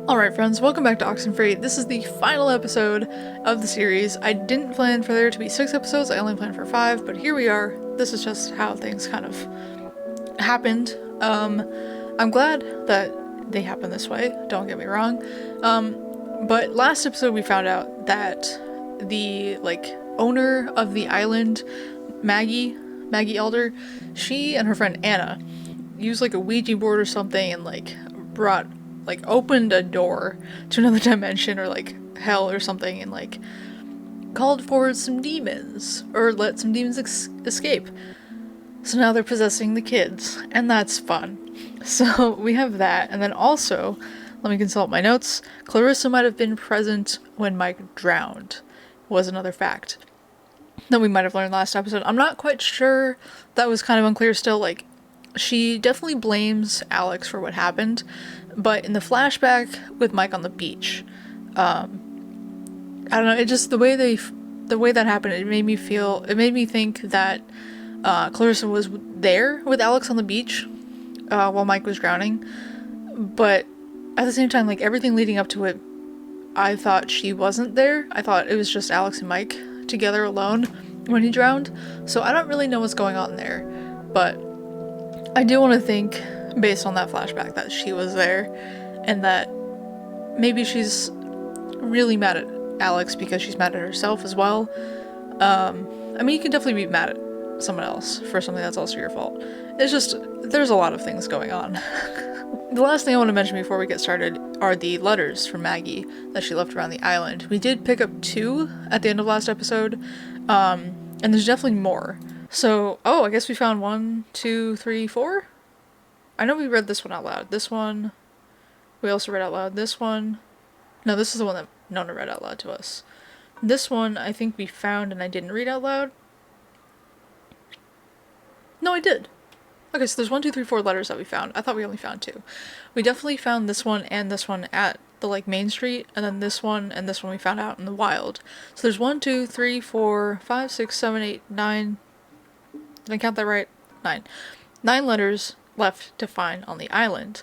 Alright friends, welcome back to Oxenfree. This is the final episode of the series. I didn't plan for there to be 6 episodes, I only planned for 5, but here we are. This is just how things kind of happened. I'm glad that they happened this way, don't get me wrong. But last episode we found out that the, owner of the island, Maggie Elder, she and her friend Anna used, a Ouija board or something and, opened a door to another dimension or hell or something and called forward some demons or let some demons escape. So now they're possessing the kids and that's fun. So we have that, and then also, let me consult my notes, Clarissa might have been present when Mike drowned, was another fact that we might have learned last episode. I'm not quite sure, that was kind of unclear still. She definitely blames Alex for what happened, but in the flashback with Mike on the beach, I don't know, it just, the way that happened, it made me think that Clarissa was there with Alex on the beach while Mike was drowning, but at the same time, everything leading up to it, I thought she wasn't there. I thought it was just Alex and Mike together alone when he drowned, so I don't really know what's going on there, but I do want to think, based on that flashback, that she was there, and that maybe she's really mad at Alex because she's mad at herself as well. I mean, you can definitely be mad at someone else for something that's also your fault. It's just, there's a lot of things going on. The last thing I want to mention before we get started are the letters from Maggie that she left around the island. We did pick up 2 at the end of last episode, and there's definitely more. So, I guess we found 1, 2, 3, 4? I know we read this one out loud. This one, we also read out loud. This one, no, this is the one that Nona read out loud to us. This one, I think we found and I didn't read out loud. No, I did. Okay, so there's 1, 2, 3, 4 letters that we found. I thought we only found 2. We definitely found this one and this one at the, Main Street, and then this one and this one we found out in the wild. So there's 1, 2, 3, 4, 5, 6, 7, 8, 9... Did I count that right? 9. 9 letters left to find on the island.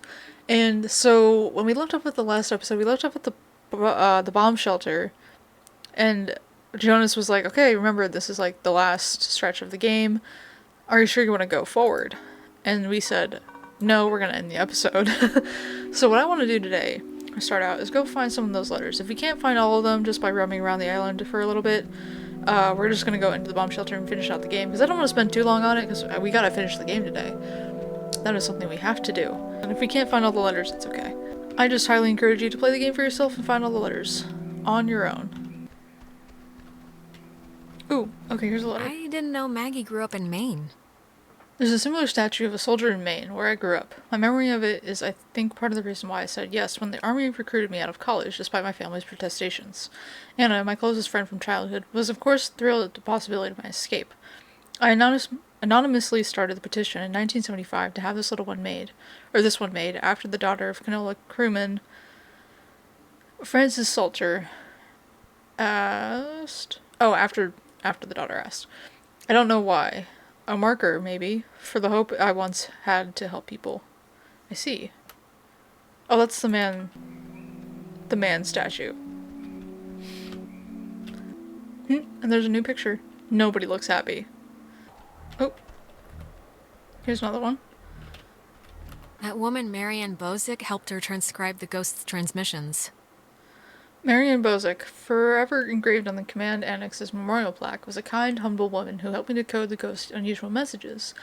And so when we left off with the last episode, we left off at the bomb shelter, and Jonas was like, okay, remember, this is the last stretch of the game. Are you sure you want to go forward? And we said, no, we're going to end the episode. So what I want to do today, to start out, is go find some of those letters. If we can't find all of them just by roaming around the island for a little bit, we're just gonna go into the bomb shelter and finish out the game, because I don't want to spend too long on it, because we gotta finish the game today. That is something we have to do. And if we can't find all the letters, it's okay. I just highly encourage you to play the game for yourself and find all the letters on your own. Ooh, okay, here's a letter. I didn't know Maggie grew up in Maine. There's a similar statue of a soldier in Maine, where I grew up. My memory of it is, I think, part of the reason why I said yes when the army recruited me out of college, despite my family's protestations. Anna, my closest friend from childhood, was of course thrilled at the possibility of my escape. I anonymously started the petition in 1975 to have this one made after the daughter of Canola crewman Francis Salter asked. Oh, after the daughter asked. I don't know why. A marker, maybe, for the hope I once had to help people. I see. Oh, that's the man statue. And there's a new picture. Nobody looks happy. Oh. Here's another one. That woman, Marianne Bozick, helped her transcribe the ghost's transmissions. Marianne Bozick, forever engraved on the command annex's memorial plaque, was a kind, humble woman who helped me decode the ghost's unusual messages.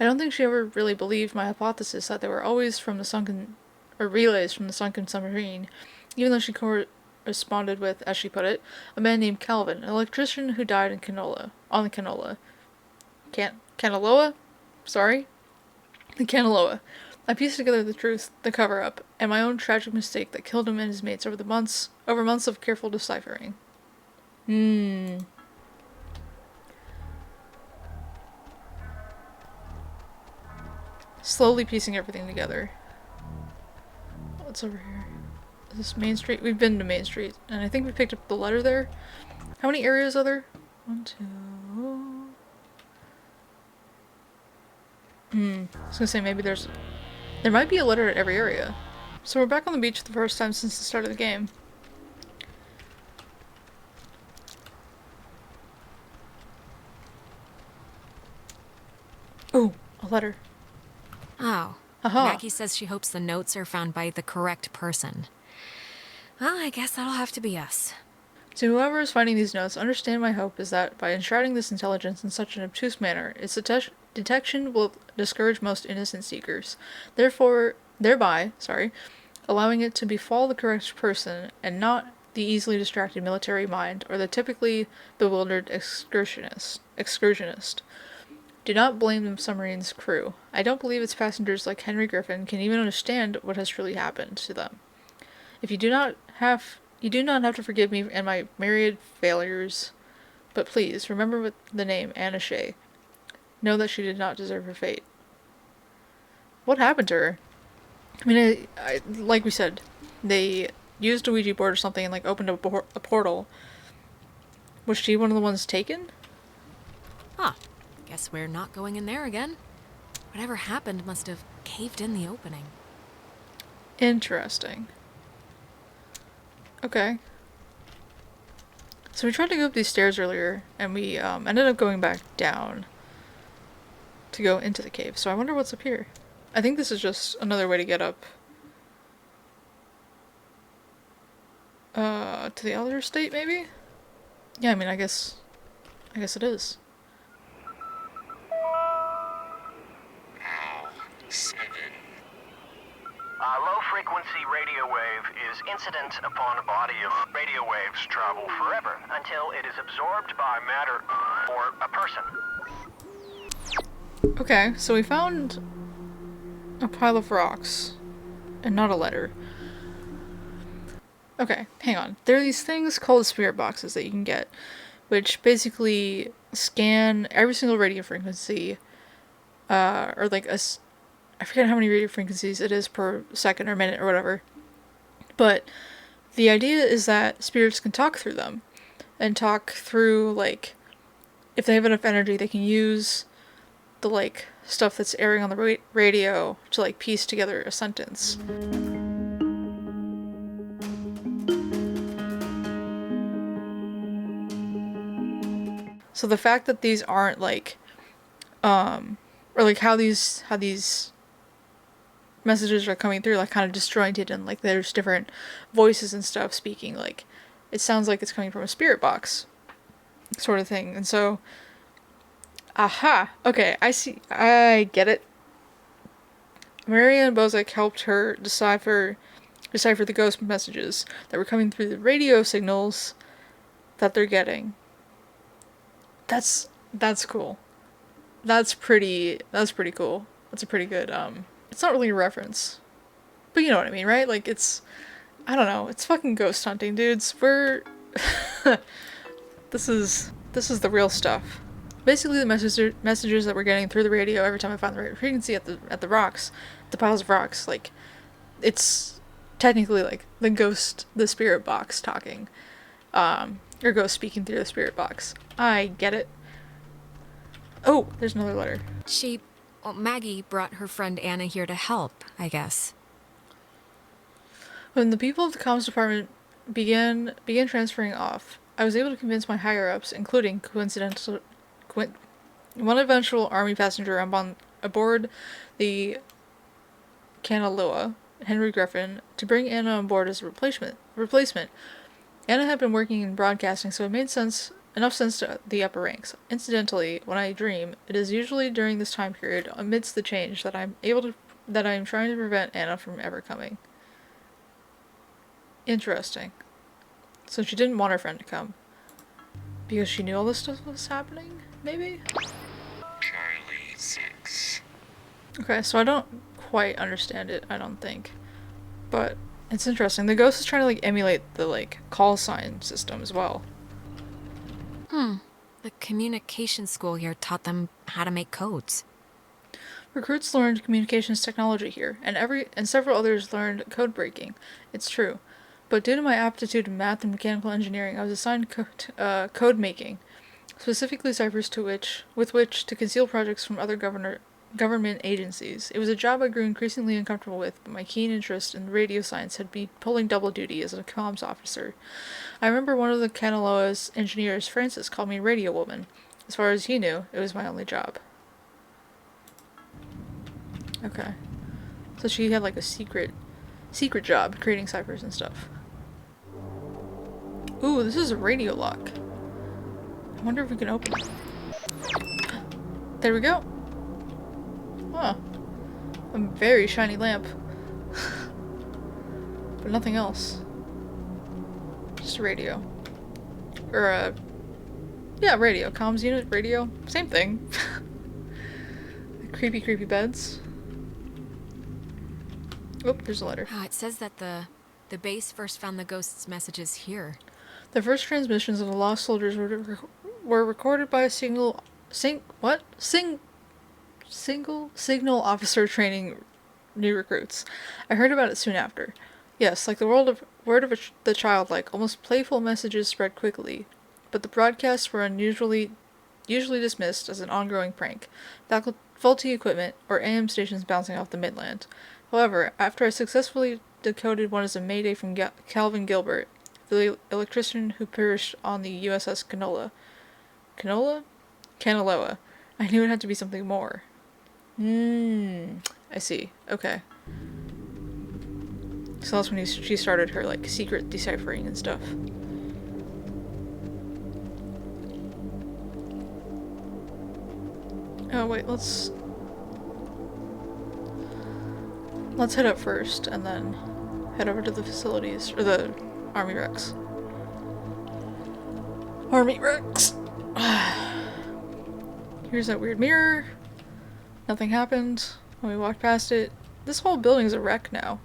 I don't think she ever really believed my hypothesis that they were always from the sunken, or relays from the sunken submarine, even though she corresponded with, as she put it, a man named Calvin, an electrician who died on the Canola. Canaloa? Sorry? The Canaloa. I pieced together the truth, the cover-up, and my own tragic mistake that killed him and his mates over months of careful deciphering. Slowly piecing everything together. What's over here? Is this Main Street? We've been to Main Street, and I think we picked up the letter there. How many areas are there? 1, 2... I was gonna say maybe there might be a letter at every area. So we're back on the beach for the first time since the start of the game. Oh, a letter. Oh. Aha. Maggie says she hopes the notes are found by the correct person. Well, I guess that'll have to be us. To whoever is finding these notes, understand my hope is that by enshrouding this intelligence in such an obtuse manner, its detection will discourage most innocent seekers. Thereby, allowing it to befall the correct person and not the easily distracted military mind or the typically bewildered excursionist. Do not blame the submarine's crew. I don't believe its passengers like Henry Griffin can even understand what has truly happened to them. If you do not have to forgive me and my myriad failures, but please remember with the name Anna Shea. Know that she did not deserve her fate. What happened to her? I mean, I like we said, they used a Ouija board or something and like opened a portal. Was she one of the ones taken? Huh. Guess we're not going in there again. Whatever happened must have caved in the opening. Interesting. Okay. So we tried to go up these stairs earlier, and we ended up going back down to go into the cave. So I wonder what's up here. I think this is just another way to get up to the elder state, maybe? Yeah, I mean, I guess it is. Low-frequency radio wave is incident upon a body of radio waves travel forever until it is absorbed by matter or a person. Okay, so we found a pile of rocks and not a letter. Okay, hang on. There are these things called spirit boxes that you can get, which basically scan every single radio frequency, or like I forget how many radio frequencies it is per second or minute or whatever. But the idea is that spirits can talk through them. And talk through, like, if they have enough energy, they can use the, like, stuff that's airing on the radio to, like, piece together a sentence. So the fact that these aren't, like, or, like, how these messages are coming through, like, kind of disjointed, and like there's different voices and stuff speaking, like it sounds like it's coming from a spirit box sort of thing. And so aha, okay, I get it. Marianne Bozek helped her decipher the ghost messages that were coming through the radio signals that they're getting. That's cool. That's pretty cool. That's a pretty good it's not really a reference, but you know what I mean, right? Like, I don't know, it's fucking ghost hunting, dudes. We're this is the real stuff. Basically, the messages that we're getting through the radio every time I find the right frequency at the rocks, the piles of rocks, like, it's technically like the spirit box talking, or ghost speaking through the spirit box. I get it. Oh, there's another letter. Maggie brought her friend Anna here to help, I guess. When the people of the comms department began transferring off, I was able to convince my higher-ups, including one eventual army passenger aboard the Kanaloa, Henry Griffin, to bring Anna on board as a replacement. Anna had been working in broadcasting, so it made enough sense to the upper ranks. Incidentally, when I dream, it is usually during this time period, amidst the change, that I am trying to prevent Anna from ever coming. Interesting. So she didn't want her friend to come. Because she knew all this stuff was happening, maybe? Charlie 6. Okay, so I don't quite understand it, I don't think. But it's interesting. The ghost is trying to, like, emulate the, like, call sign system as well. The communication school here taught them how to make codes. Recruits learned communications technology here, and several others learned code breaking. It's true. But due to my aptitude in math and mechanical engineering, I was assigned code making, specifically ciphers with which to conceal projects from other government agencies. It was a job I grew increasingly uncomfortable with, but my keen interest in radio science had me pulling double duty as a comms officer. I remember one of the Kanaloa's engineers, Francis, called me Radio Woman. As far as he knew, it was my only job. Okay. So she had like a secret job, creating ciphers and stuff. Ooh, this is a radio lock. I wonder if we can open it. There we go. Huh. A very shiny lamp. But nothing else. Just a radio. Or a... yeah, radio. Comms unit, radio. Same thing. Creepy, creepy beds. Oh, there's a letter. It says that the base first found the ghost's messages here. The first transmissions of the lost soldiers were recorded by a single signal officer training new recruits. I heard about it soon after. Yes, like the word of the childlike, almost playful messages spread quickly, but the broadcasts were usually dismissed as an ongoing prank. Faulty equipment or AM stations bouncing off the midland. However, after I successfully decoded one as a mayday from Calvin Gilbert, the electrician who perished on the USS Kanaloa, I knew it had to be something more. I see. Okay. So that's when she started her, like, secret deciphering and stuff. Oh, wait, let's head up first, and then head over to the facilities, or the Army Rex. Army Rex! Here's that weird mirror. Nothing happened when we walked past it. This whole building's a wreck now.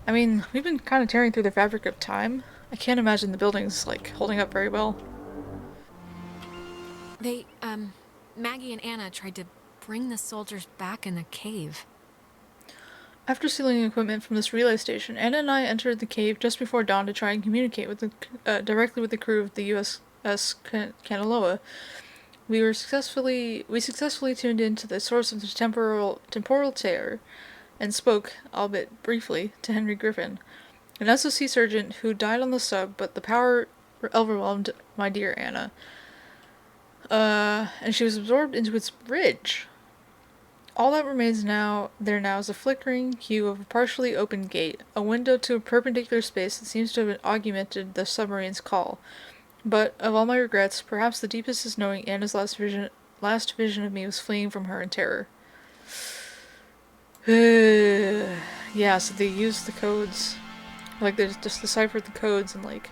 I mean, we've been kind of tearing through the fabric of time. I can't imagine the building's, like, holding up very well. They, Maggie and Anna tried to bring the soldiers back in the cave. After stealing equipment from this relay station, Anna and I entered the cave just before dawn to try and communicate with directly with the crew of the USS Kanaloa. We successfully tuned into the source of the temporal terror, and spoke, albeit briefly, to Henry Griffin, an SOC sergeant who died on the sub, but the power overwhelmed my dear Anna. And she was absorbed into its bridge. All that remains now is a flickering hue of a partially open gate, a window to a perpendicular space that seems to have augmented the submarine's call. But, of all my regrets, perhaps the deepest is knowing Anna's last vision of me was fleeing from her in terror. Yeah, so they used the codes. Like, they just deciphered the codes and, like,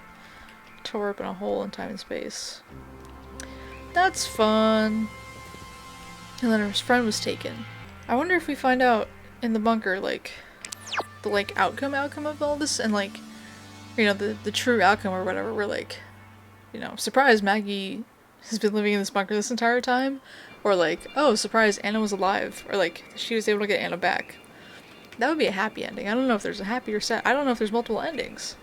tore open a hole in time and space. That's fun. And then her friend was taken. I wonder if we find out in the bunker, like, the, like, outcome of all this, and, like, you know, the true outcome or whatever. We're like, you know, surprise, Maggie has been living in this bunker this entire time. Or, like, oh, surprise, Anna was alive. Or, like, she was able to get Anna back. That would be a happy ending. I don't know if there's a happy or sad. I don't know if there's multiple endings.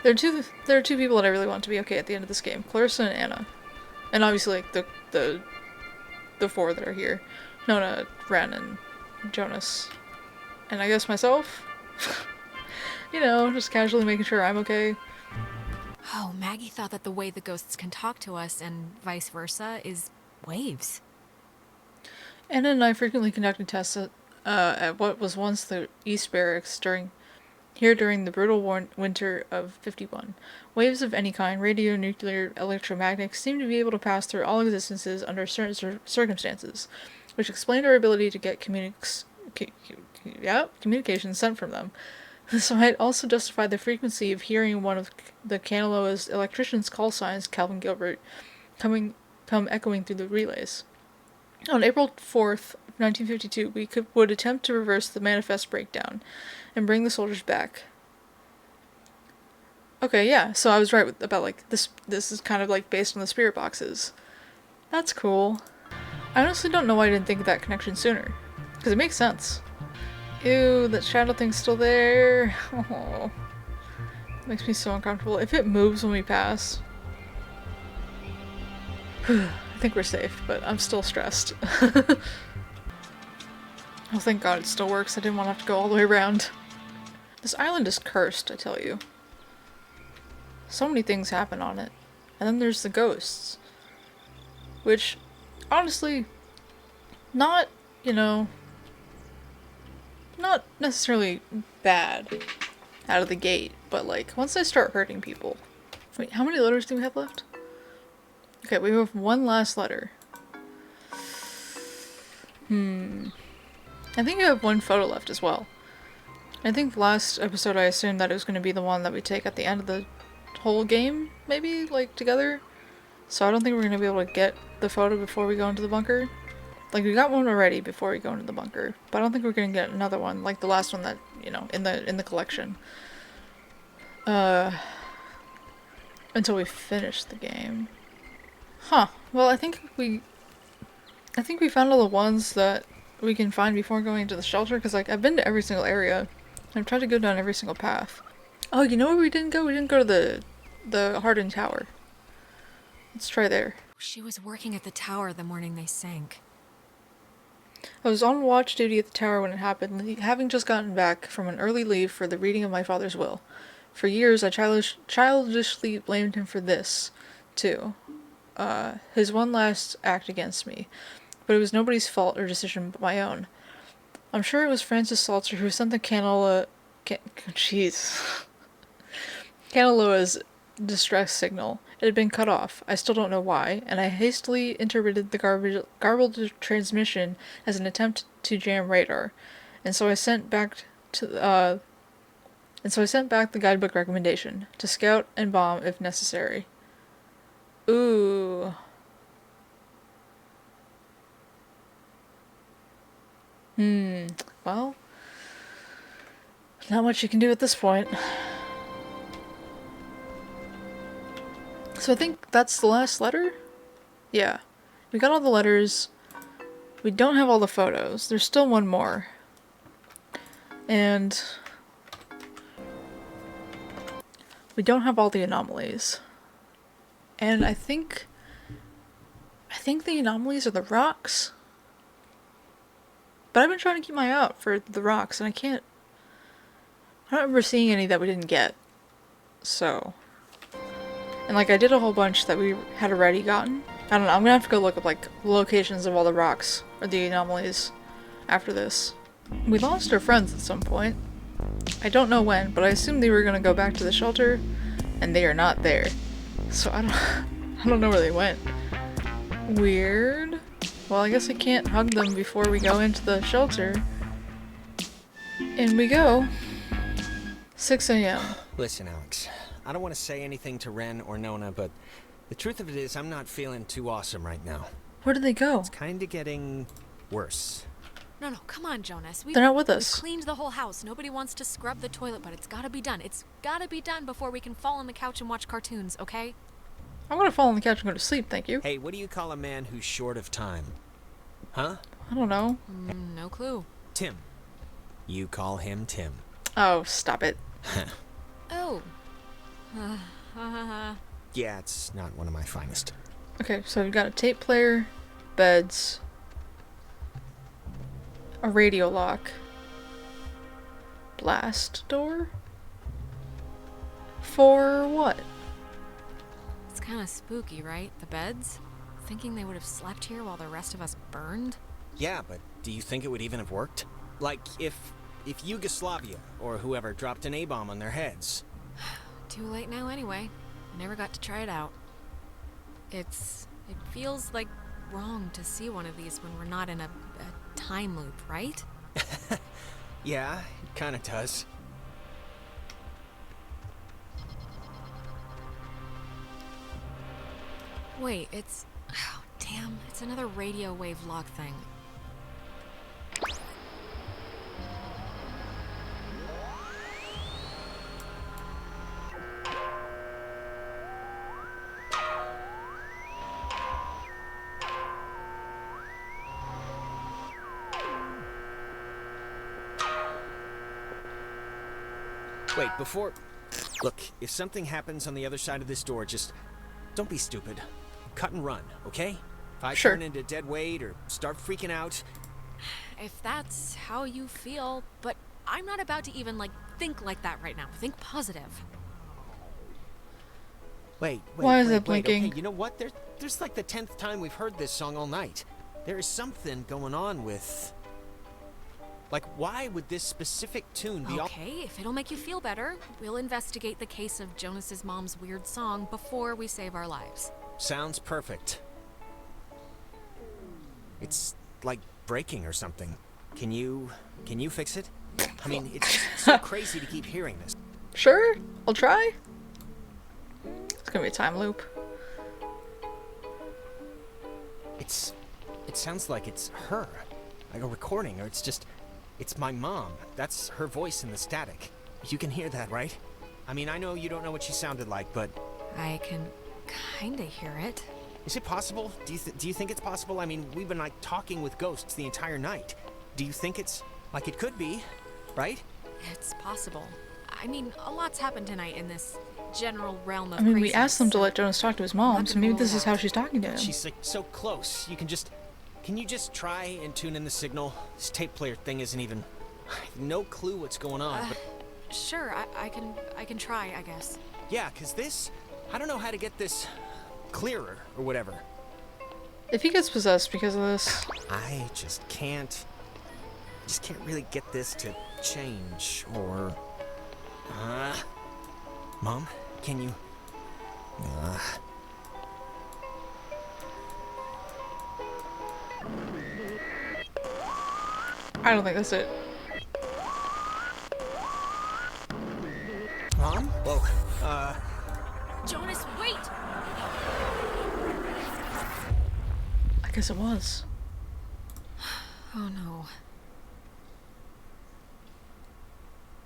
There are two people that I really want to be okay at the end of this game. Clarissa and Anna. And obviously, like, the four that are here. Nona, Ren, and Jonas. And I guess myself? You know, just casually making sure I'm okay. Oh, Maggie thought that the way the ghosts can talk to us, and vice versa, is waves. Anna and I frequently conducted tests at what was once the East Barracks during the brutal winter of 51. Waves of any kind, radio, nuclear, electromagnetics, seemed to be able to pass through all existences under certain circumstances, which explained our ability to get communications sent from them. This might also justify the frequency of hearing one of the Kanaloa's electrician's call signs, Calvin Gilbert, come echoing through the relays. On April 4th, 1952, we would attempt to reverse the manifest breakdown and bring the soldiers back. Okay, yeah, so I was right about, like, this is kind of, like, based on the spirit boxes. That's cool. I honestly don't know why I didn't think of that connection sooner, because it makes sense. Ew, that shadow thing's still there. Oh. Makes me so uncomfortable. If it moves when we pass... I think we're safe, but I'm still stressed. Oh, thank God it still works. I didn't want to have to go all the way around. This island is cursed, I tell you. So many things happen on it. And then there's the ghosts. Which, honestly, not, you know, not necessarily bad out of the gate, but like, once they start hurting people. Wait, how many letters do we have left? Okay, we have one last letter. I think you have one photo left as well. I think last episode I assumed that it was going to be the one that we take at the end of the whole game, maybe, like, together. So I don't think we're going to be able to get the photo before we go into the bunker. Like, we got one already before we go into the bunker, but I don't think we're going to get another one, like the last one that, you know, in the collection. Until we finish the game. Huh. Well, I think we found all the ones that we can find before going into the shelter, because, like, I've been to every single area. I've tried to go down every single path. Oh, you know where we didn't go? We didn't go to the hardened tower. Let's try there. She was working at the tower the morning they sank. I was on watch duty at the tower when it happened, having just gotten back from an early leave for the reading of my father's will. For years, I childishly blamed him for this, too. His one last act against me. But it was nobody's fault or decision but my own. I'm sure it was Francis Salter who sent the Canaloa's distress signal. It had been cut off. I still don't know why, and I hastily interpreted the garbled transmission as an attempt to jam radar. And so I sent back the guidebook recommendation to scout and bomb if necessary. Ooh. Well, not much you can do at this point. So I think that's the last letter? Yeah. We got all the letters. We don't have all the photos. There's still one more. And we don't have all the anomalies. And I think the anomalies are the rocks. But I've been trying to keep my eye out for the rocks, and I don't remember seeing any that we didn't get. So. And, like, I did a whole bunch that we had already gotten. I don't know, I'm gonna have to go look up, like, locations of all the rocks, or the anomalies, after this. We lost our friends at some point. I don't know when, but I assumed they were gonna go back to the shelter, and they are not there. So I don't know where they went. Weird. Well, I guess I can't hug them before we go into the shelter. In we go. 6 a.m. Listen, Alex, I don't want to say anything to Ren or Nona, but the truth of it is I'm not feeling too awesome right now. Where did they go? It's kind of getting worse. No, come on, Jonas. They're not with We've us. cleaned the whole house. Nobody wants to scrub the toilet, but it's gotta be done. It's gotta be done before we can fall on the couch and watch cartoons, okay? I'm gonna fall on the couch and go to sleep, thank you. Hey, what do you call a man who's short of time? Huh? I don't know. No clue. Tim. You call him Tim. Oh, stop it. Oh. Yeah, it's not one of my finest. Okay, so we've got a tape player, beds, a radio lock, blast door? For what? It's kind of spooky, right? The beds? Thinking they would have slept here while the rest of us burned? Yeah, but do you think it would even have worked? Like, if Yugoslavia or whoever dropped an A-bomb on their heads. Too late now anyway. I never got to try it out. It feels like wrong to see one of these when we're not in a time loop, right? Yeah, it kind of does. Wait, it's... Oh, damn, it's another radio wave lock thing. Wait, before Look, if something happens on the other side of this door, just don't be stupid. Cut and run, okay? If I Sure. turn into dead weight or start freaking out, If that's how you feel, but I'm not about to even, like, think like that right now. Think positive. wait. Why is wait, it blinking? Okay, you know what? There's like the 10th time we've heard this song all night. There is something going on with... Like, why would this specific tune be all... Okay, if it'll make you feel better, we'll investigate the case of Jonas's mom's weird song before we save our lives. Sounds perfect. It's like breaking or something. Can you fix it? I mean, it's so crazy to keep hearing this. Sure, I'll try. It's gonna be a time loop. It sounds like it's her. Like a recording, or it's my mom. That's her voice in the static. You can hear that, right? I mean, I know you don't know what she sounded like, but... I can kinda hear it. Is it possible? Do you think it's possible? I mean, we've been like talking with ghosts the entire night. Do you think it's like it could be, right? It's possible. I mean, a lot's happened tonight in this general realm of I mean, we craziness, asked them to so let Jonas talk to his mom, so maybe this is how she's talking to him. She's like so close. Can you just try and tune in the signal? This tape player thing isn't even... I have no clue what's going on, but... Sure, I can try, I guess. Yeah, 'cause this... I don't know how to get this clearer or whatever. If he gets possessed because of this, I just can't really get this to change, or... Mom, can you... I don't think that's it. Mom? Whoa, Jonas, wait! I guess it was. Oh no.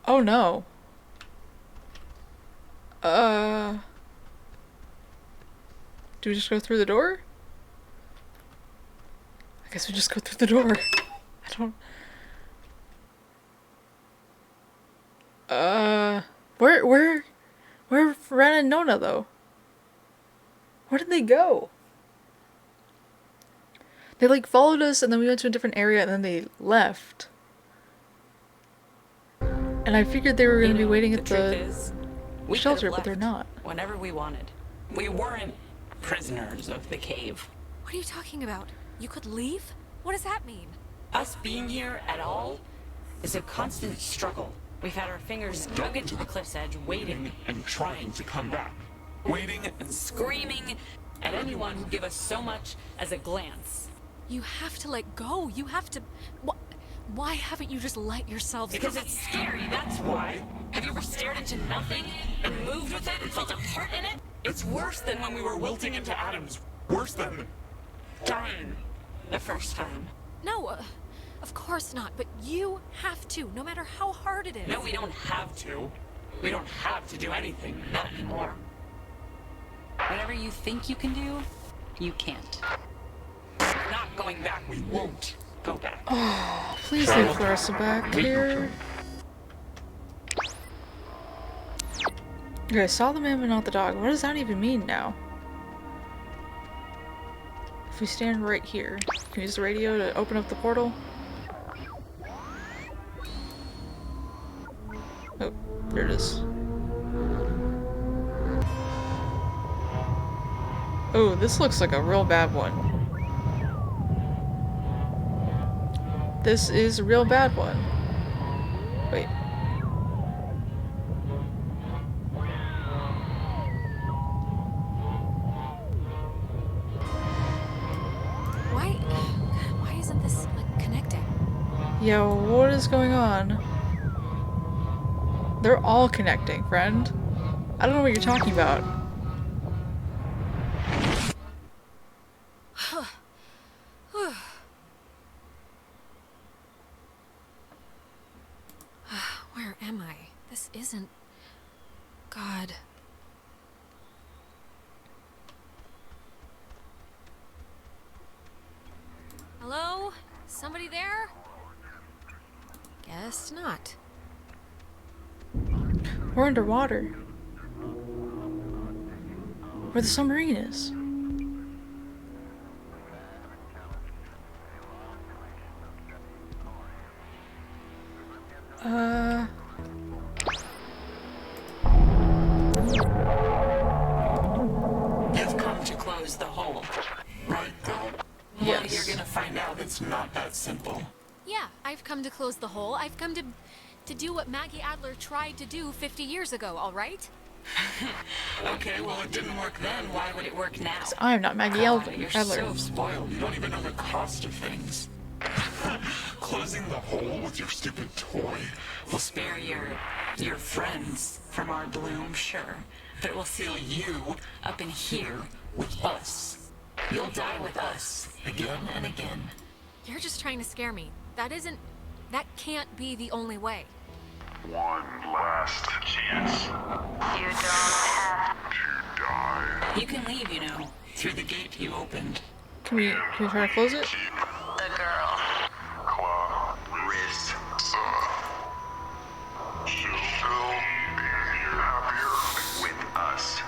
Oh no. Do we just go through the door? I guess we just go through the door. I don't... Where Ren and Nona, though? Where did they go? They, like, followed us, and then we went to a different area, and then they left. And I figured they were going to be waiting at the we shelter, could've but they're left not. Whenever we wanted. We weren't prisoners of the cave. What are you talking about? You could leave? What does that mean? Us being here at all is a constant struggle. We've had our fingers dug into the cliff's edge, waiting and trying to come back. Waiting and screaming at anyone who give us so much as a glance. You have to let go. You have to... Why haven't you just let yourselves... Because it's scary, that's why. Have you ever stared into nothing and moved with it and felt a part in it? It's worse than when we were wilting into atoms. worse than Dying the first time. No, of course not. But you have to, no matter how hard it is. No, we don't have to. We don't have to do anything. Not anymore. Whatever you think you can do, you can't. We're not going back. We won't go back. Oh, please leave Clarissa back here. Okay, I saw the man but not the dog. What does that even mean now? If we stand right here, can we use the radio to open up the portal? Oh, there it is. Oh, this looks like a real bad one. This is a real bad one. Wait. Why isn't this, like, connecting? Yeah, what is going on? They're all connecting, friend. I don't know what you're talking about. Where am I? This isn't... God. Hello? Somebody there? Guess not. We're underwater. Where the submarine is. You've come to close the hole. Right, girl? Yes. Well, you're gonna find out it's not that simple. Yeah, I've come to close the hole. I've come to do what Maggie Adler tried to do 50 years ago, all right? Okay, well, it didn't work then. Why would it work now? I am not Maggie God, Adler. you're so spoiled. You don't even know the cost of things. Closing the hole with your stupid toy. We'll spare your friends from our bloom, sure. But we'll seal you up in here with us. You'll die with us again and again. You're just trying to scare me. That can't be the only way. One last chance. You don't have to die. You can leave, you know, through the gate you opened. Can we try to close it? Keep the girl. Clarissa. She'll be happier with us.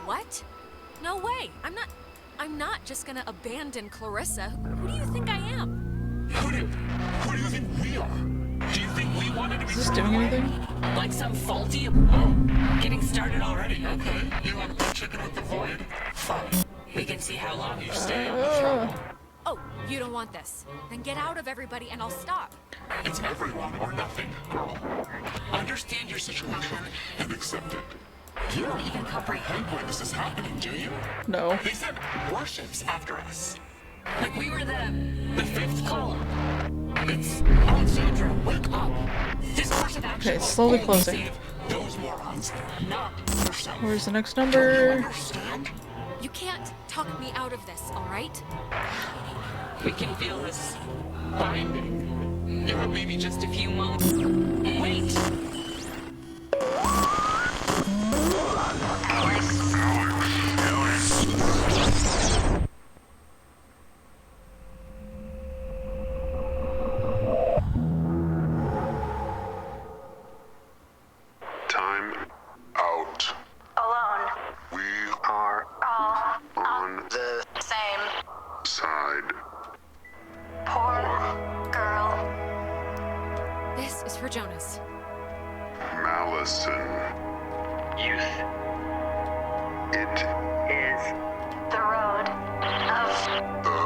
What? No way. I'm not just gonna abandon Clarissa. Who do you think I am? Who do you think we are? Do you think we wanted to be Is this doing anything? Like some faulty... Oh, getting started already. Okay, you want to play chicken with the void? Fine. We can see how long you stay on the throne. Oh, you don't want this. Then get out of everybody and I'll stop. It's everyone or nothing, girl. Understand your situation and accept it. You don't even comprehend why this is happening, do you? No. They sent warships after us. Like we were the fifth column. It's Alexandra, wake up. This course of action Okay, will slowly only closing. save those morons. not yourself. Where's the next You number? understand? You can't talk me out of this, all right? We can feel this binding. Give it maybe just a few moments. Wait! Time out. Alone. We are All on the same. side. Poor girl. This is for Jonas. Malison. Youth. It Is the road of the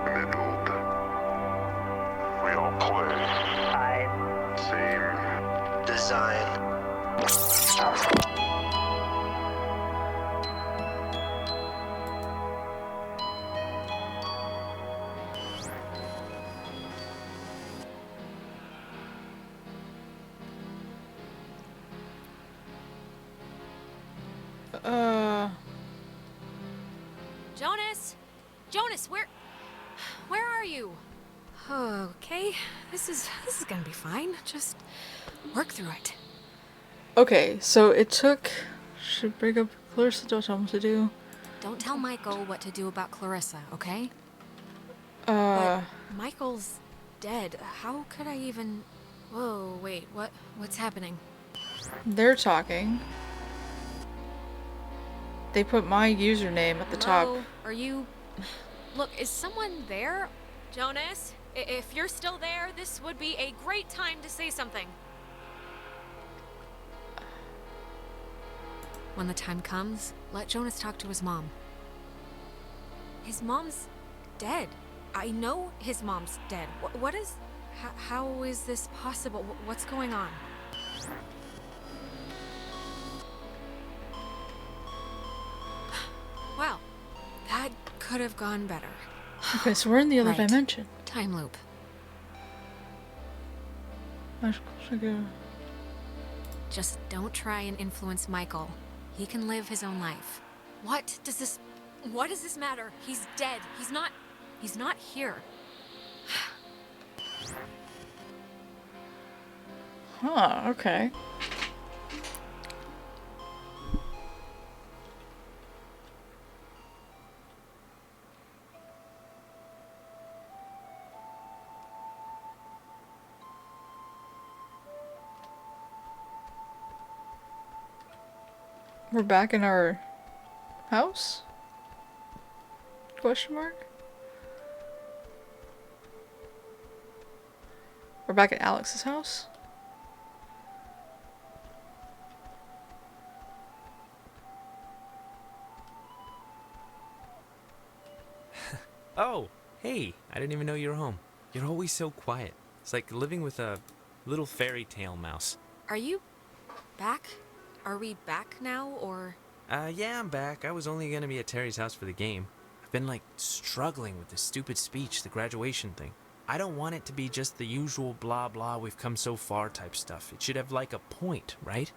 middled. We all play. I Same design. Jonas! Jonas, where are you? Okay, this is gonna be fine. Just work through it. Okay, so it took... Should break up Clarissa, don't tell him what to do. Don't tell Michael what to do about Clarissa, okay? Uh, But Michael's dead. How could I even... Whoa, wait, what's happening? they're talking. They put my username at the Hello? top. Are you... Look, is someone there? Jonas, if you're still there, this would be a great time to say something. When the time comes, let Jonas talk to his mom. His mom's dead. I know his mom's dead. What is... How is this possible? What's going on? Well, that could have gone better. Okay, so we're in the other Right. dimension. Time loop. I should go. Just don't try and influence Michael. He can live his own life. What does this matter? He's dead. He's not here. Huh, okay. We're back in our house? Question mark? We're back at Alex's house? Oh, hey, I didn't even know you were home. You're always so quiet. It's like living with a little fairy tale mouse. Are you back? Are we back now, or? Yeah, I'm back. I was only gonna be at Terry's house for the game. I've been, like, struggling with this stupid speech, the graduation thing. I don't want it to be just the usual blah blah we've come so far type stuff. It should have, like, a point, right?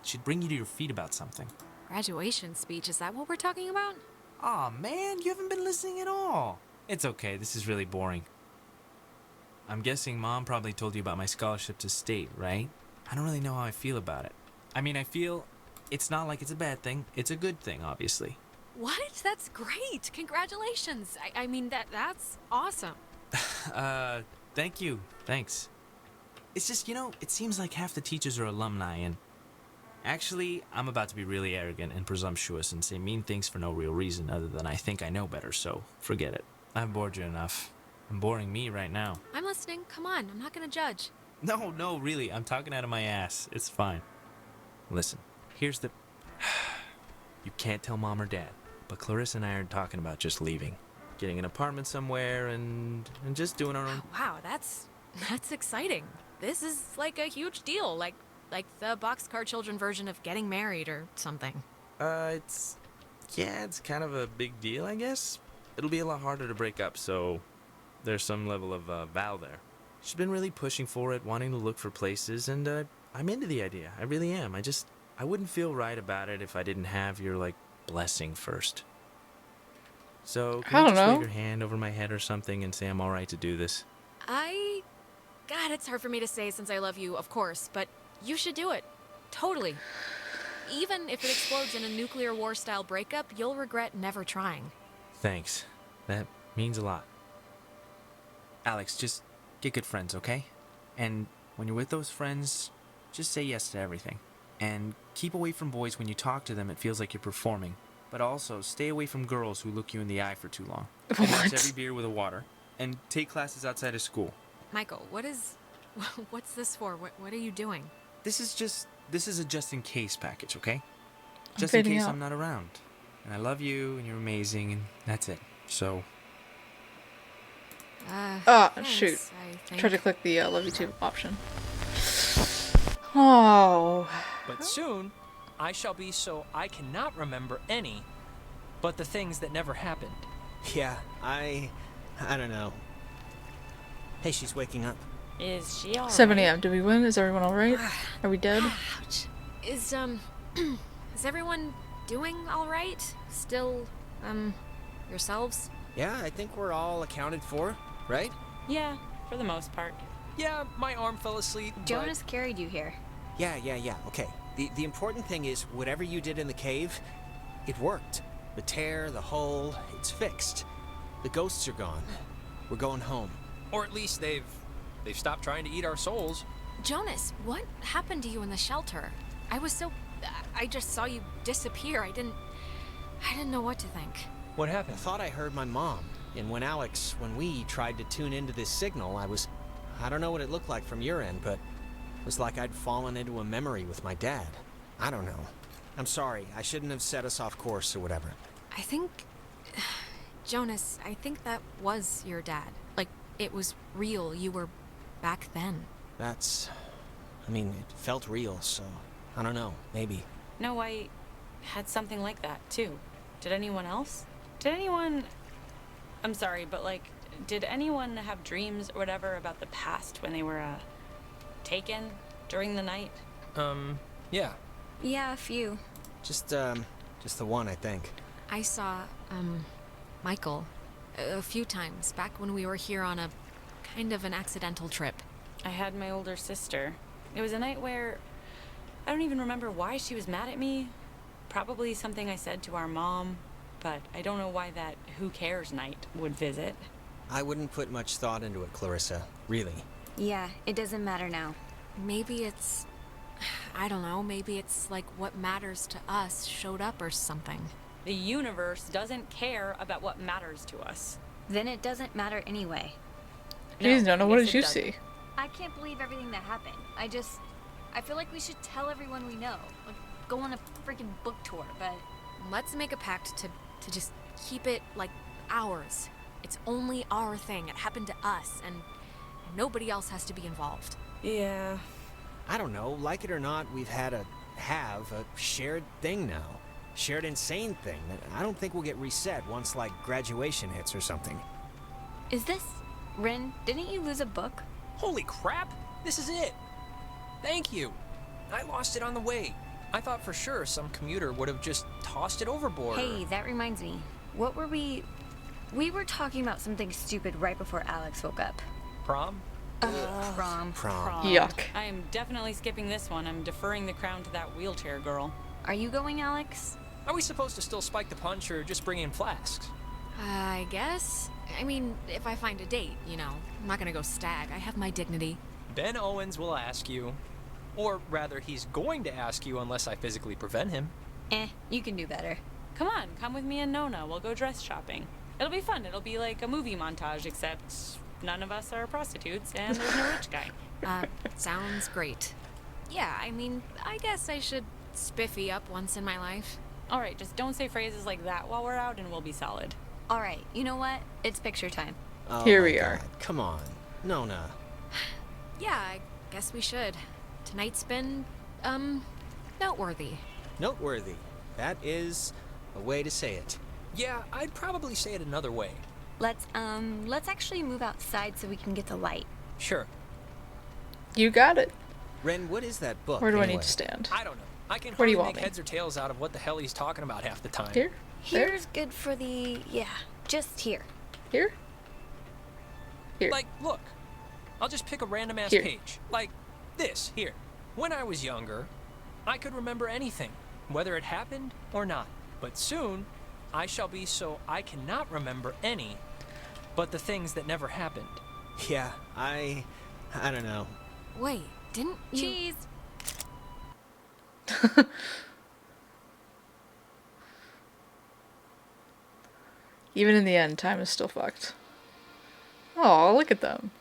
It should bring you to your feet about something. Graduation speech, is that what we're talking about? Aw, man, you haven't been listening at all. It's okay, this is really boring. I'm guessing Mom probably told you about my scholarship to state, right? I don't really know how I feel about it. I mean, I feel it's not like it's a bad thing. It's a good thing, obviously. What? That's great! Congratulations! I mean, that's awesome. Thank you. Thanks. It's just, it seems like half the teachers are alumni, and actually, I'm about to be really arrogant and presumptuous and say mean things for no real reason other than I think I know better, so forget it. I've bored you enough. I'm boring me right now. I'm listening. Come on, I'm not gonna judge. No, really, I'm talking out of my ass. It's fine. Listen, here's the... You can't tell Mom or Dad, but Clarissa and I are talking about just leaving. Getting an apartment somewhere and just doing our own... Wow, that's exciting. This is like a huge deal, like the Boxcar Children version of getting married or something. It's kind of a big deal, I guess. It'll be a lot harder to break up, so there's some level of vow there. She's been really pushing for it, wanting to look for places, and I'm into the idea. I really am. I wouldn't feel right about it if I didn't have your, blessing first. So, can you just wave your hand over my head or something and say I'm alright to do this? God, it's hard for me to say since I love you, of course, but you should do it. Totally. Even if it explodes in a nuclear war-style breakup, you'll regret never trying. Thanks. That means a lot. Alex, just get good friends, okay? And when you're with those friends, just say yes to everything. And keep away from boys when you talk to them, it feels like you're performing. But also, stay away from girls who look you in the eye for too long. And mix every beer with a water. And take classes outside of school. Michael, what's this for? What are you doing? This is a just-in-case package, okay? Just in case I'm not around. And I love you, and you're amazing, and that's it. So... thanks, shoot. I think. Try to click the love you too option. Oh. But soon, I shall be so I cannot remember any but the things that never happened. Yeah, I don't know. Hey, she's waking up. Is she alright? 7 a.m. Did we win? Is everyone alright? Are we dead? Ouch. Is everyone doing alright? Still, yourselves? Yeah, I think we're all accounted for, right? Yeah, for the most part. Yeah, my arm fell asleep, Jonas carried you here. Yeah, okay. The important thing is, whatever you did in the cave, it worked. The tear, the hole, it's fixed. The ghosts are gone. We're going home. Or at least they've stopped trying to eat our souls. Jonas, what happened to you in the shelter? I just saw you disappear. I didn't know what to think. What I happened? thought I heard my mom. And when we tried to tune into this signal, I don't know what it looked like from your end, but it was like I'd fallen into a memory with my dad. I don't know. I'm sorry, I shouldn't have set us off course or whatever. I think... Jonas, I think that was your dad. Like, it was real. You were back then. It felt real, so... I don't know, maybe. No, I had something like that, too. Did anyone else? I'm sorry, but, did anyone have dreams or whatever about the past when they were, taken during the night? Yeah. Yeah, a few. Just the one, I think. I saw, Michael a few times back when we were here on a kind of an accidental trip. I had my older sister. It was a night where I don't even remember why she was mad at me. Probably something I said to our mom, but I don't know why that who cares night would visit. I wouldn't put much thought into it, Clarissa. Really. Yeah, it doesn't matter now. Maybe it's I don't know, maybe it's like what matters to us showed up or something. The universe doesn't care about what matters to us. Then it doesn't matter anyway. Jeez, Nona, what yes, did you it doesn't. see? I can't believe everything that happened. I feel like we should tell everyone we know. Like, go on a freaking book tour, but... Let's make a pact to just keep it, like, ours. It's only our thing. It happened to us, and nobody else has to be involved. Yeah. I don't know, like it or not, we've had a shared thing now. Shared insane thing that I don't think will get reset once, like, graduation hits or something. Is this... Ren, didn't you lose a book? Holy crap! This is it! Thank you! I lost it on the way. I thought for sure some commuter would have just tossed it overboard. Hey, that reminds me. What were we... We were talking about something stupid right before Alex woke up. Prom? Prom. Yuck. I am definitely skipping this one. I'm deferring the crown to that wheelchair girl. Are you going, Alex? Are we supposed to still spike the punch or just bring in flasks? I guess. I mean, if I find a date, you know. I'm not gonna go stag. I have my dignity. Ben Owens will ask you. Or rather, he's going to ask you unless I physically prevent him. You can do better. Come on, come with me and Nona. We'll go dress shopping. It'll be fun. It'll be like a movie montage, except none of us are prostitutes and there's no rich guy. Sounds great. Yeah, I mean, I guess I should spiffy up once in my life. All right, just don't say phrases like that while we're out and we'll be solid. All right, you know what? It's picture time. Oh Here my we are. God, come on. Nona. Yeah, I guess we should. Tonight's been, noteworthy. Noteworthy. That is a way to say it. Yeah, I'd probably say it another way. Let's actually move outside so we can get the light. Sure. You got it. Ren, what is that book? Where do I anyway? need to stand? I don't know. I can Where do you hardly want make me? heads or tails out of what the hell he's talking about half the time. Here? There? Here's good for the... Yeah, just here. Here? Here. Like, look. I'll just pick a random ass Here. page. Like this, here. When I was younger, I could remember anything, whether it happened or not. But soon, I shall be so I cannot remember any, but the things that never happened. Yeah, I don't know. Wait, didn't you... Cheese! Even in the end, time is still fucked. Oh, look at them.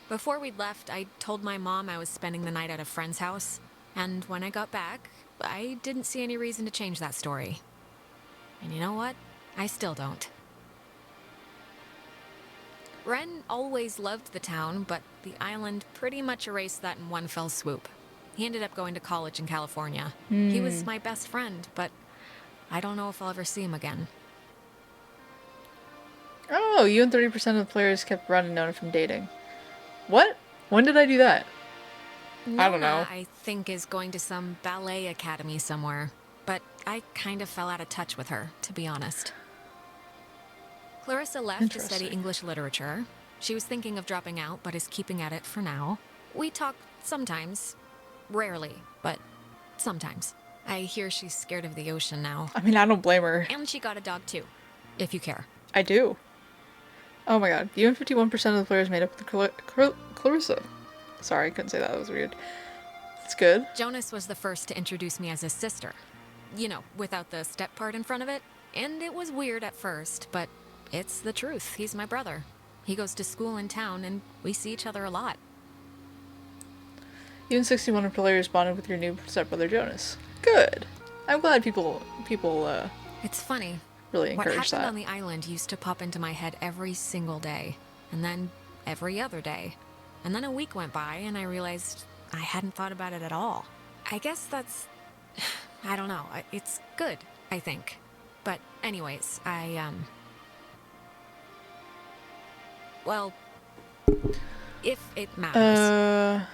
Before we'd left, I told my mom I was spending the night at a friend's house. And when I got back, I didn't see any reason to change that story. And you know what? I still don't. Ren always loved the town, but the island pretty much erased that in one fell swoop. He ended up going to college in California. He was my best friend, but I don't know if I'll ever see him again. Oh, you and 30% of the players kept running Nona from dating. What? When did I do that? I don't know. Nona, I think, is going to some ballet academy somewhere. But I kind of fell out of touch with her, to be honest. Clarissa left to study Interesting. English literature. She was thinking of dropping out, but is keeping at it for now. We talk sometimes. Rarely, but sometimes. I hear she's scared of the ocean now. I mean, I don't blame her. And she got a dog too, if you care. I do. Oh my god. You and 51% of the players made up with Clarissa. Sorry, I couldn't say that. That was weird. It's good. Jonas was the first to introduce me as his sister. You know, without the step part in front of it. And it was weird at first, but it's the truth. He's my brother. He goes to school in town, and we see each other a lot. You and 61 of players bonded with your new stepbrother Jonas. Good. I'm glad people It's funny. really What encourage happened that. on the island used to pop into my head every single day. And then every other day. And then a week went by, and I realized I hadn't thought about it at all. I guess that's... I don't know. It's good, I think. But anyways, well, if it matters.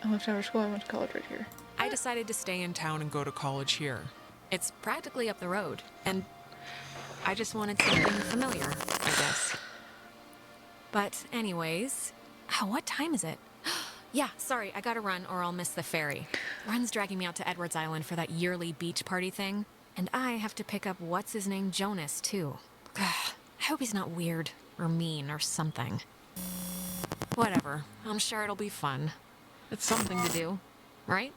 I left after school. I went to college right here. I decided to stay in town and go to college here. It's practically up the road, and I just wanted something familiar, I guess. But anyways, what time is it? Yeah, sorry, I gotta run or I'll miss the ferry. Ren's dragging me out to Edwards Island for that yearly beach party thing, and I have to pick up what's-his-name Jonas, too. I hope he's not weird or mean or something. Whatever, I'm sure it'll be fun. It's something to do. right?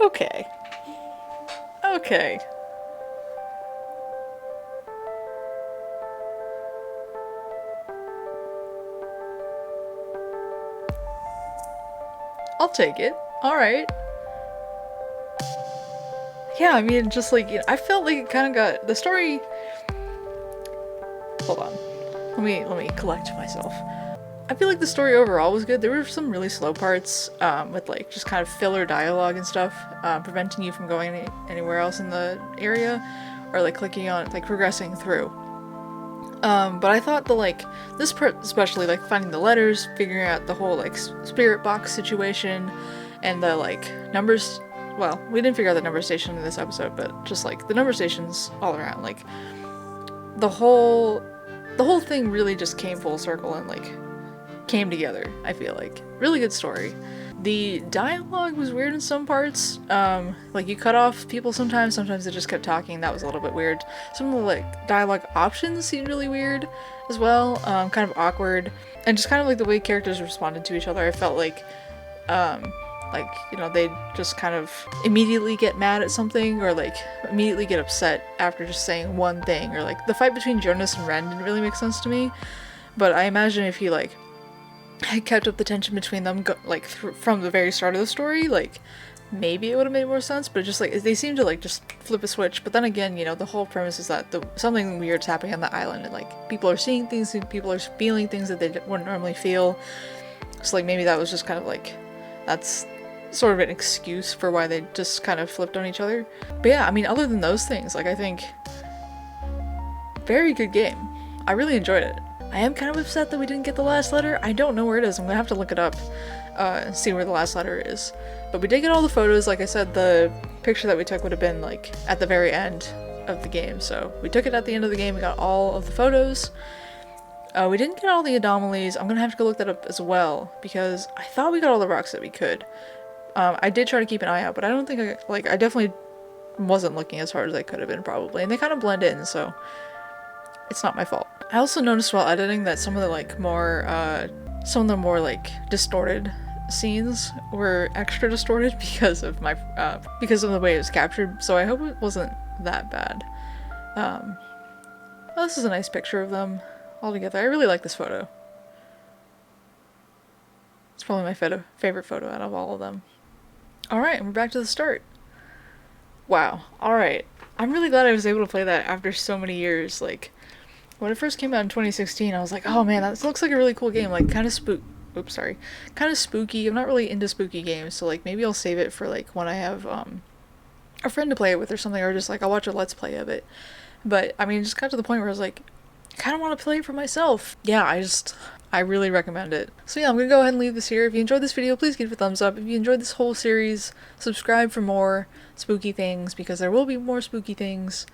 Okay. Okay. I'll take it. Alright. Yeah, I mean, just like, I felt like it kind of got, the story, hold on, let me collect myself. I feel like the story overall was good. There were some really slow parts, with like just kind of filler dialogue and stuff, preventing you from going anywhere else in the area, or like clicking on, like progressing through. But I thought the like, this part especially, like finding the letters, figuring out the whole like spirit box situation, and the like numbers, well, we didn't figure out the number station in this episode, but just like the number stations all around, like the whole thing really just came full circle and like came together. I feel like really good story. The dialogue was weird in some parts. Like you cut off people sometimes they just kept talking. That was a little bit weird. Some of the like dialogue options seemed really weird as well, kind of awkward, and just kind of like the way characters responded to each other. I felt like you know, they'd just kind of immediately get mad at something, or like immediately get upset after just saying one thing, or like the fight between Jonas and Ren didn't really make sense to me, but I imagine if he like had kept up the tension between them from the very start of the story, like maybe it would have made more sense. But just like they seem to like just flip a switch. But then again, you know, the whole premise is that something weird's happening on the island, and like people are seeing things and people are feeling things that they wouldn't normally feel. So like maybe that was just kind of like, that's sort of an excuse for why they just kind of flipped on each other. But yeah, I mean, other than those things, like I think very good game. I really enjoyed it. I am kind of upset that we didn't get the last letter. I don't know where it is. I'm gonna have to look it up and see where the last letter is. But we did get all the photos. Like I said, the picture that we took would have been like at the very end of the game. So we took it at the end of the game. We got all of the photos. We didn't get all the anomalies. I'm gonna have to go look that up as well, because I thought we got all the rocks that we could. I did try to keep an eye out, but I don't think I definitely wasn't looking as hard as I could have been probably. And they kind of blend in, so it's not my fault. I also noticed while editing that some of the like more, some of the more like distorted scenes were extra distorted because of my, because of the way it was captured. So I hope it wasn't that bad. Well, this is a nice picture of them all together. I really like this photo. It's probably my favorite photo out of all of them. Alright, we're back to the start. Wow, alright. I'm really glad I was able to play that after so many years. Like, when it first came out in 2016, I was like, oh man, that looks like a really cool game. Like, kind of kind of spooky. I'm not really into spooky games, so like maybe I'll save it for like when I have a friend to play it with or something, or just like I'll watch a let's play of it. But I mean, it just got to the point where I was like, I kind of want to play it for myself. Yeah, I really recommend it. So yeah, I'm gonna go ahead and leave this here. If you enjoyed this video, please give it a thumbs up. If you enjoyed this whole series, subscribe for more spooky things, because there will be more spooky things.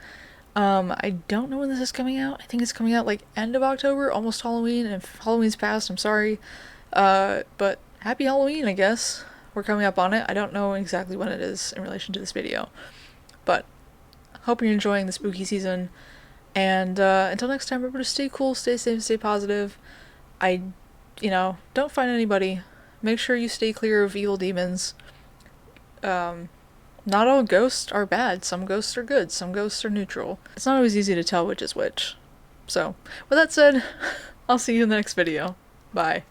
I don't know when this is coming out. I think it's coming out like end of October, almost Halloween, and if Halloween's passed, I'm sorry. But happy Halloween, I guess. We're coming up on it. I don't know exactly when it is in relation to this video. But hope you're enjoying the spooky season. And until next time, remember to stay cool, stay safe, stay positive. Don't find anybody. Make sure you stay clear of evil demons. Not all ghosts are bad. Some ghosts are good. Some ghosts are neutral. It's not always easy to tell which is which. So, with that said, I'll see you in the next video. Bye.